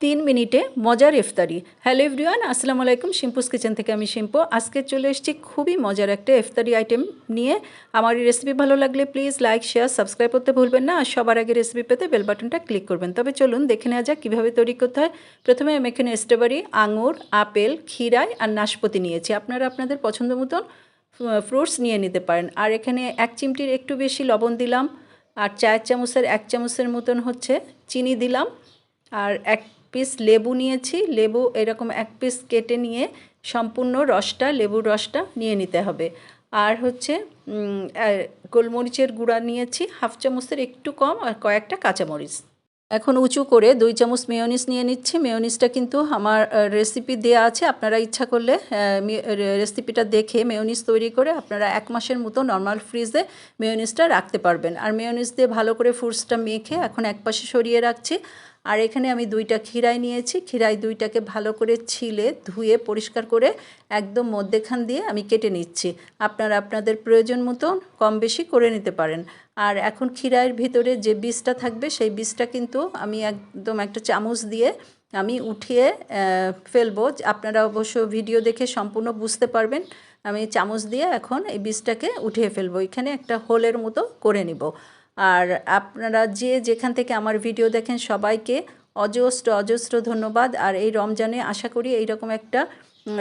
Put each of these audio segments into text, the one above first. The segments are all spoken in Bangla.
3 মিনিটে মজার ইফতারি। হ্যালো এভরিওয়ান, আসসালামু আলাইকুম। শিম্পুস কিচেন থেকে আমি শিম্পু। আজকে চলে এসেছি খুবই মজার একটা ইফতারি আইটেম নিয়ে। আমার এই রেসিপি ভালো লাগলে প্লিজ লাইক, শেয়ার, সাবস্ক্রাইব করতে ভুলবেন না। আর সবার আগে রেসিপি পেতে বেল বাটনটা ক্লিক করবেন। তবে চলুন দেখে নেওয়া যাক কীভাবে তৈরি করতে হয়। প্রথমে আমি এখানে স্ট্রবেরি, আঙুর, আপেল, ক্ষীরাই আর নাশপাতি নিয়েছি। আপনারা আপনাদের পছন্দ মতন ফ্রুটস নিয়ে নিতে পারেন। আর এখানে 1 চিমটির একটু বেশি লবণ দিলাম, আর 4 চামচের 1 চামচের মতন হচ্ছে চিনি দিলাম, আর 1 পিস লেবু নিয়েছি। লেবু এরকম 1 পিস কেটে নিয়ে সম্পূর্ণ রসটা, লেবুর রসটা নিয়ে নিতে হবে। আর হচ্ছে গোলমরিচের গুঁড়া নিয়েছি 1/2 চামচের একটু কম, আর কয়েকটা কাঁচামরিচ। এখন উঁচু করে 2 চামচ মেয়োনিজ নিয়ে নিচ্ছি। মেয়োনিজটা কিন্তু আমার রেসিপি দেওয়া আছে, আপনারা ইচ্ছা করলে রেসিপিটা দেখে মেয়োনিজ তৈরি করে আপনারা 1 মাসের মতো নর্মাল ফ্রিজে মেয়োনিজটা রাখতে পারবেন। আর মেয়োনিজ দিয়ে ভালো করে ফ্রুটসটা মেখে এখন একপাশে সরিয়ে রাখছি। আর এখানে আমি 2টা ক্ষীরাই নিয়েছি। ক্ষীরাই 2টাকে ভালো করে ছিলে ধুয়ে পরিষ্কার করে একদম মধ্যেখান দিয়ে আমি কেটে নিচ্ছি। আপনারা আপনাদের প্রয়োজন মতো কম বেশি করে নিতে পারেন। আর এখন ক্ষীরাইয়ের ভিতরে যে বীজটা থাকবে সেই বীজটা কিন্তু আমি একদম একটা চামচ দিয়ে আমি উঠিয়ে ফেলবো। আপনারা অবশ্য ভিডিও দেখে সম্পূর্ণ বুঝতে পারবেন। আমি চামচ দিয়ে এখন এই বীজটাকে উঠিয়ে ফেলবো, এখানে একটা হোলের মতো করে নিব। আর আপনারা যে যেখান থেকে আমার ভিডিও দেখেন সবাইকে অজস্র অজস্র ধন্যবাদ। আর এই রমজানে আশা করি এইরকম একটা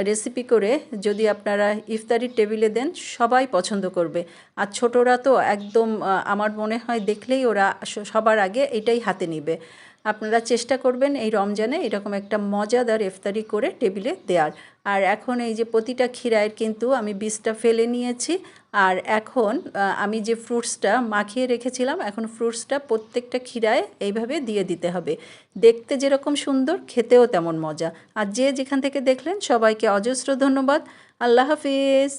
রেসিপি করে যদি আপনারা ইফতারির টেবিলে দেন সবাই পছন্দ করবে। আর ছোটরা তো একদম আমার মনে হয় দেখলেই ওরা সবার আগে এটাই হাতে নেবে। আপনারা চেষ্টা করবেন এই রমজানে এরকম একটা মজাদার ইফতারি করে টেবিলে দেওয়ার। আর এখন এই যে প্রতিটা ক্ষীরায়ের কিন্তু আমি বীজটা ফেলে নিয়েছি। আর এখন আমি যে ফ্রুটসটা মাখিয়ে রেখেছিলাম, এখন ফ্রুটসটা প্রত্যেকটা ক্ষীরায় এইভাবে দিয়ে দিতে হবে। দেখতে যেরকম সুন্দর, খেতেও তেমন মজা। আর যে যেখান থেকে দেখলেন সবাইকে অজস্র ধন্যবাদ। আল্লাহ হাফিজ।